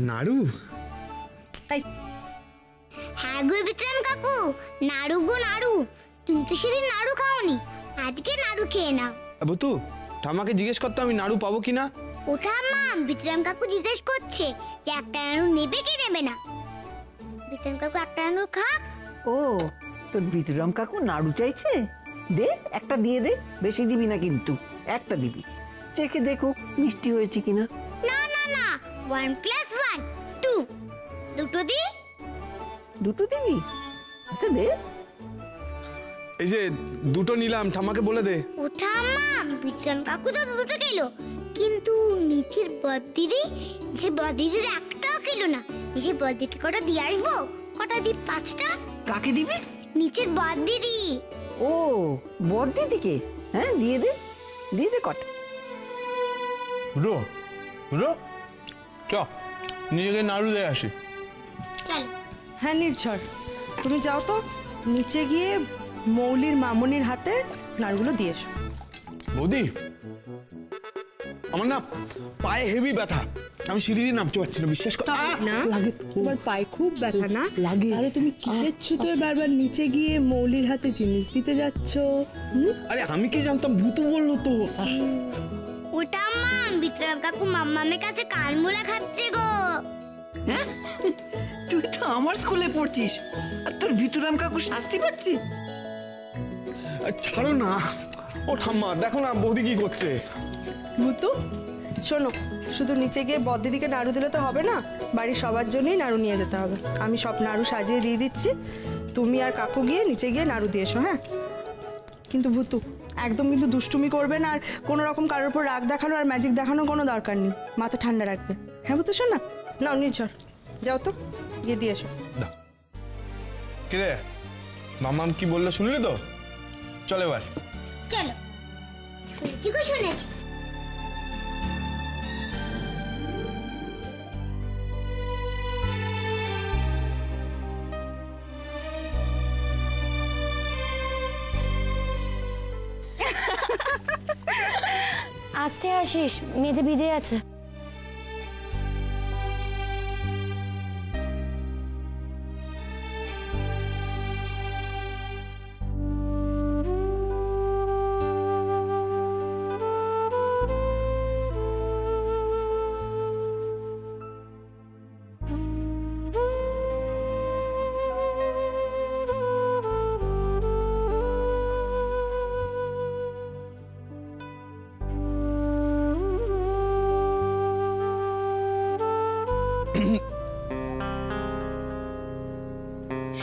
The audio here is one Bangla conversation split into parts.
নাড়ু? তাই হ্যাঁ গো বিক্রম কাকু, নাড়ু গো নাড়ু। তুমি তো সেদিন নাড়ু খাওনি, আজকে নাড়ু খেয়ে নাও। বুতু, ঠাম্মাকে জিজ্ঞেস করতো আমি নাড়ু পাবো কিনা। ওটা মা, বিক্রম কাকু জিজ্ঞেস করছে যে একটা নাড়ু নেবে কি নেবে না। বিক্রম কাকু একটা নাড়ু খাক। ও, তোর বিক্রম কাকু নাড়ু চাইছে? দে, একটা দিয়ে দে, বেশি দিবি না কিন্তু, একটা দিবি। চেখে দেখো মিষ্টি হয়েছে কিনা। না না না, 1 + 1 2, দুটো দি। দুটো দিবি? আচ্ছা দে। এই যে দুটো নিলাম, ঠাম্মাকে বলে দে। ওঠা মা, বিক্রম কাকু তো দুটো খেলো, কিন্তু নিচের বদ্দিদি, যে বদ্দিদির একটাও খেলো না। নিচের বদ্দিকে কটা দিয়ে আসবো? কটা দি? 5টা। কাকে দিবি? নিচের বদ্দিদি। ও, বড় দিদিকে? হ্যাঁ দিয়ে দে, দিয়ে দে কটা। রো রো, চ নিজেকে নাড়ু দিয়ে আসি। চলো। হ্যাঁ নির্ঝর, তুমি যাও তো, নিচে গিয়ে মৌলির মামনির হাতে নাড়ুগুলো দিয়ে এসো। বৌদি, আমার না পায়ে হেভি ব্যথা, আমি সিঁড়ি দিয়ে নামতে পারছি না, বিশ্বাস কর। না লাগে, তোমার পায়ে খুব ব্যথা না? লাগে। আরে তুমি কিসের ছুতোয় বারবার নিচে গিয়ে মৌলির হাতে জিনিস দিতে যাচ্ছ? আরে আমি কি জানতাম, ভূতু বললো তো। ওটা মা, বিক্রম কাকু মাম্মামের কাছে কানমুলা খাচ্ছে গো। হ্যাঁ, তুই তো আমার স্কুলে পড়ছিস আর তোর ভিতুরাম কাকু শাস্তি পাচ্ছি। ছাড়ো না, ও ঠাম্মা দেখো না বৌদি কি করছে। ভূতু শোনো, শুধু নিচে গিয়ে বদ্দিদিকে নাড়ু দিলে তো হবে না, বাড়ির সবার জন্যই নাড়ু নিয়ে যেতে হবে। আমি সব নাড়ু সাজিয়ে দিয়ে দিচ্ছি, তুমি আর কাকু গিয়ে নিচে গিয়ে নাড়ু দিয়ে এসো। হ্যাঁ কিন্তু ভূতু, একদম কিন্তু দুষ্টুমি করবে না, আর কোনো রকম কারোর উপর রাগ দেখানো আর ম্যাজিক দেখানোর কোনো দরকার নেই। মাথা ঠান্ডা রাখবে। হ্যাঁ ভূতু শোন না, নাও নির্ঝর যাও তো, গিয়ে দিয়ে এসো। কিরে, মামাম কি বললো শুনলি তো? চল এবার। চলো। শুনেছি গো, শুনেছি। আস্তে আসিস, মেঝে ভিজে আছে।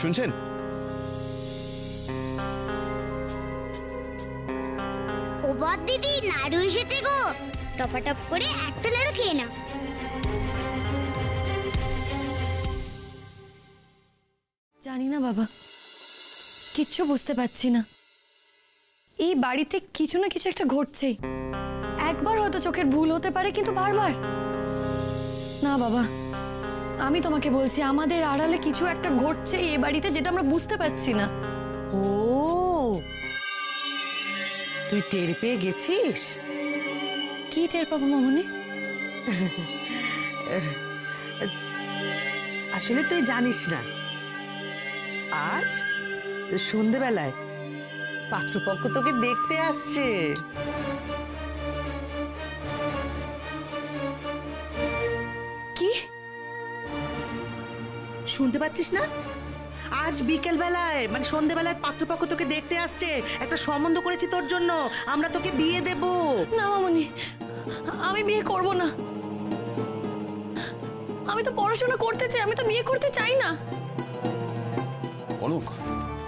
শুনছেন? ও বদ্দিদি, নাড়ু এসেছে গো, টপাটপ করে একটা নাড়ু খেয়ে নাও। জানি না বাবা, কিচ্ছু বুঝতে পারছি না। এই বাড়িতে কিছু না কিছু একটা ঘটছেই। একবার হয়তো চোখের ভুল হতে পারে, কিন্তু বারবার না। বাবা, আমি তোমাকে বলছি, আমাদের আড়ালে কিছু একটা ঘটছে এই বাড়িতে, যেটা আমরা বুঝতে পারছি না। ও, তুই টের পেয়ে গেছিস? কি টের পাবো মামনি? আসলে তুই জানিস না, আজ সন্ধেবেলায় পাত্রপক্ষ তোকে দেখতে আসছে। কি শুনতে পাচ্ছিস না? আজ বিকেল বেলায়, মানে সন্ধেবেলায় পাত্রপক্ষ তোকে দেখতে আসছে। একটা সম্বন্ধ করেছি তোর জন্য, আমরা তোকে বিয়ে দেব। না মামনি, আমি বিয়ে করব না। আমি তো পড়াশোনা করতে চাই, আমি তো বিয়ে করতে চাই না। কনক,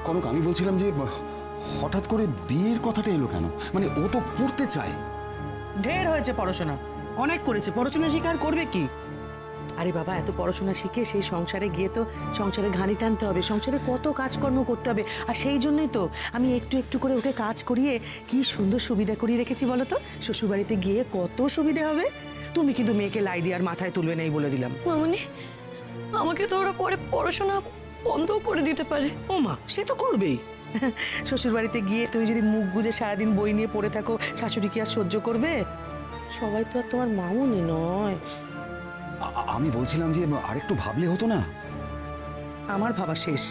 কনক, আমি বলছিলাম যে হঠাৎ করে বিয়ের কথাটা এলো কেন? মানে ও তো পড়তে চায়। ঢের হয়েছে পড়াশোনা, অনেক করেছে, পড়াশোনা শিকার করবে কি? আরে বাবা, এত পড়াশোনা শিখে সেই সংসারে গিয়ে তো সংসারে ঘানি টানতে হবে, সংসারে কত কাজকর্ম করতে হবে। আর সেই জন্যই তো আমি একটু একটু করে ওকে কাজ করিয়ে কি সুন্দর সুবিধা করিয়ে রেখেছি বলো তো। শ্বশুরবাড়িতে গিয়ে কত সুবিধা হবে। তুমি কিন্তু মেয়েকে লাই দিয়ে আর মাথায় তুলবে না, এই বলে দিলাম। মামনি, আমাকে তো ওরা পরে পড়াশোনা বন্ধও করে দিতে পারে। ও মা, সে তো করবেই। শ্বশুরবাড়িতে গিয়ে তুমি যদি মুখ গুজে সারাদিন বই নিয়ে পড়ে থাকো, শাশুড়ি কি আর সহ্য করবে? সবাই তো আর তোমার মামুনি নয়। আমি বলছিলাম যে আরেকটু ভাবলে হতো না? আমার ভাবা শেষ।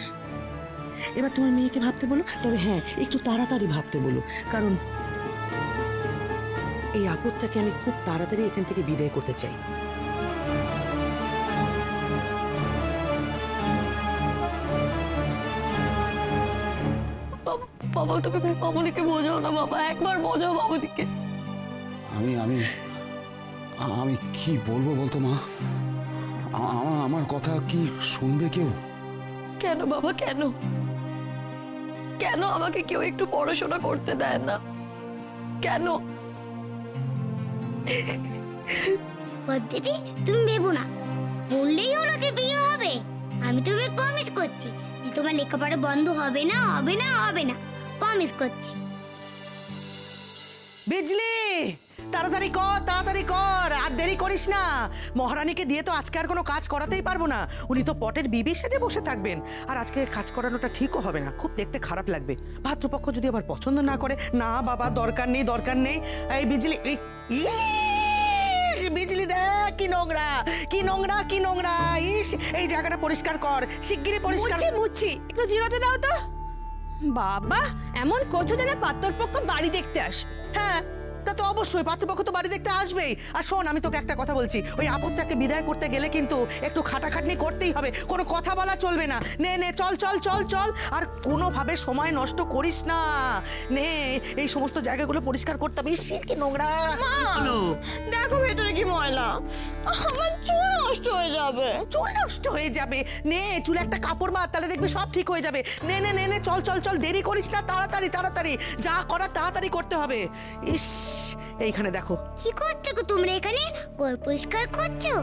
এবার তোমার মেয়েকে ভাবতে বলো, তবে হ্যাঁ একটু তাড়াতাড়ি ভাবতে বলো, কারণ এই আপদটাকে আমি খুব তাড়াতাড়ি এখান থেকে বিদায় করতে চাই। বাবা তুমি মামনিকে বোঝাও না বাবা, একবার বোঝাও মামনিকে। আমি আমি আমি কি বলবো বলতো মা? আমার কথা কি শুনবে কেউ? কেন বাবা কেন? কেন আমাকে কেউ একটু পড়াশোনা করতে দেয় না? কেন? দিদি তুমি ভেবো না, বললেই হলো যে বিয়ে হবে। আমি তুমি প্রমিস করছি যে তোমার লেখাপড়া বন্ধ হবে না, হবে না, হবে না, প্রমিস করছি। বিজলি তাড়াতাড়ি কর, তাড়াতাড়ি কর, আর দেরি করিস না। মহারানীকে দিয়ে তো আজকে আর কোনো কাজ করাতেই পারবো না। উনি তো পটের বিবি সেজে বসে থাকবেন, আর আজকে কাজ করানোটা ঠিকও হবে না, খুব দেখতে খারাপ লাগবে। ভাতৃপক্ষ যদি আবার পছন্দ না করে। না বাবা, দরকার নেই, দরকার নেই। এই বিজলি, বিজলি দেখ কি নোংরা, কি নোংরা, কি নোংরা। ইস, এই জায়গাটা পরিষ্কার কর, শিগগিরই পরিষ্কার। মুচ্ছি একটু জিরোতে দাও তো। বাবা এমন করছো যেন পাত্রপক্ষ বাড়ি দেখতে আসবে। হ্যাঁ, তা তো অবশ্যই পাত্রপক্ষ তো বাড়ি দেখতে আসবেই। আর শোন, আমি তোকে একটা কথা বলছি, ওই আপদটাকে বিদায় করতে গেলে কিন্তু একটু খাটাখাটনি করতেই হবে, কোনো কথা বলা চলবে না। নে নে, চল চল চল চল, আর কোনোভাবে সময় নষ্ট করিস না। নে, এই সমস্ত জায়গাগুলো পরিষ্কার করতে হবে। সে কি নোংরা। হলো, দেখো ভেতরে কি ময়লা, আমার চুল নষ্ট হয়ে যাবে। চুল নষ্ট হয়ে যাবে? নে, চুলে একটা কাপড় বাঁধ, তাহলে দেখবি সব ঠিক হয়ে যাবে। নে নে নে নে, চল চল চল, দেরি করিস না, তাড়াতাড়ি তাড়াতাড়ি যা করার তাড়াতাড়ি করতে হবে। ইস, এইখানে দেখো। কি করছো গো তোমরা এখানে? ঘর পরিষ্কার করছো?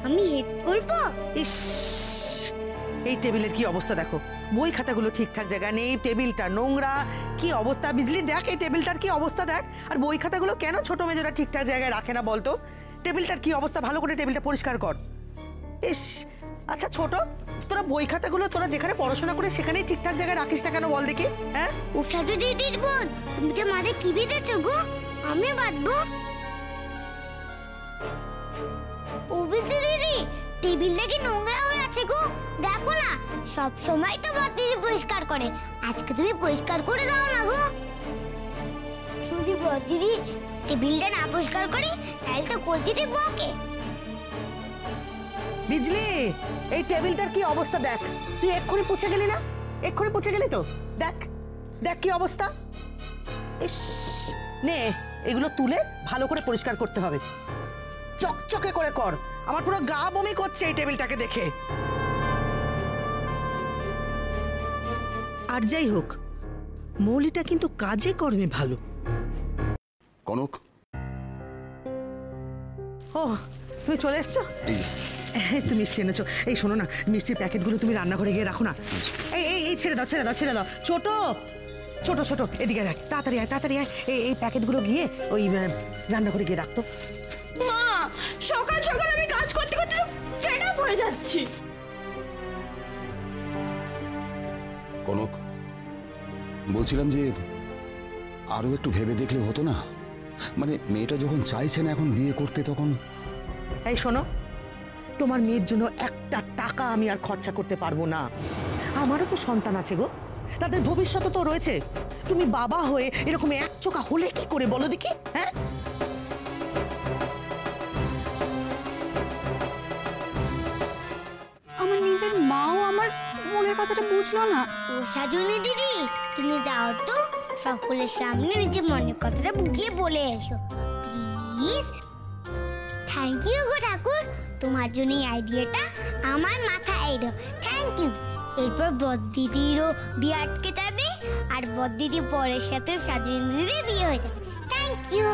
আমি হেল্প করবো? ইস, এই টেবিলের কি অবস্থা দেখো, বই খাতাগুলো ঠিকঠাক জায়গায় নেই, টেবিলটা নোংরা, কি অবস্থা। বিজলি দেখ এই টেবিলটার কি অবস্থা দেখ। আর বই খাতাগুলো কেন ছোট মেজোরা ঠিকঠাক জায়গায় রাখে না বলতো? টেবিলটার কি অবস্থা, ভালো করে টেবিলটা পরিষ্কার কর। ইস, আচ্ছা ছোট, তোরা বই খাতাগুলো তোরা যেখানে পড়াশোনা করে সেখানেই ঠিকঠাক জায়গায় রাখিস না কেন বল দেখি? হ্যাঁ, উষাদু দিদির বোন, তুমি তো মাঝে কি বেঁধেছো গো? আমিও বাঁধবো। অভিষেক দিদি, টেবিলটা কি নোংরা হয়ে আছে গো? দেখো না, সব সময় তো বড় দিদি পরিষ্কার করে, আজকে তুমি পরিষ্কার করে দাও না গো। যদি বড় দিদি টেবিলটা না পরিষ্কার করে তাহলে তো কলচিতে বকে। বিজলি, এই টেবিলটার কি অবস্থা দেখ। তুই এক্ষুনি পুছে গেলি না? এক্ষুনি পুছে গেলি তো? দেখ দেখ কি অবস্থা। ইস, নে, এগুলো তুলে ভালো করে পরিষ্কার করতে হবে, চকচকে করে কর। আমার পুরো গা বমি করছে এই টেবিলটাকে দেখে। আর যাই হোক, মৌলিটা কিন্তু কাজে কর্মে ভালো। কনক, ও, তুমি চলে এসছো? তুমি মিষ্টি এনেছো। এই শোনো না, মিষ্টির প্যাকেটগুলো তুমি রান্নাঘরে গিয়ে রাখো না। এই এই এই ছেড়ে দাও, ছেড়ে দাও, ছেড়ে দাও। ছোট ছোট ছোট, এদিকে রাখ, তাড়াতাড়ি আয়, তাড়াতাড়ি আয়। এই প্যাকেটগুলো গিয়ে ওই রান্নাঘরে গিয়ে রাখতো। মা, সকাল সকাল আমি কাজ করতে করতে ফেড আপ হয়ে যাচ্ছি। কনক, বলছিলাম যে আরো একটু ভেবে দেখলে হতো না? মানে মেয়েটা যখন চাইছে না এখন বিয়ে করতে, তখন। এই শোনো, তোমার মেয়ের জন্য একটা টাকা আমি আর খরচা করতে পারবো না। আমারও তো সন্তান আছে গো, তাদের ভবিষ্যৎ তো রয়েছে। তুমি বাবা হয়ে এরকম একচোখা হলে কি করে বলো দেখি? হ্যাঁ, আমার নিজের মাও আমার মনের কথাটা বুঝলো না। উষাজনী দিদি, তুমি যাও তো, সকলের সামনে নিজের মনের কথাটা বুঝিয়ে বলে এসো প্লিজ। থ্যাংক ইউ গো ঠাকুর, তোমার জন্য এই আইডিয়াটা আমার মাথায় এলো। Thank you. এরপর বড়দিদিরও বিয়ে আটকে যাবে, আর বড়দিদি পরের সাথে সাজনী দিদির বিয়ে হয়ে যাবে। Thank you.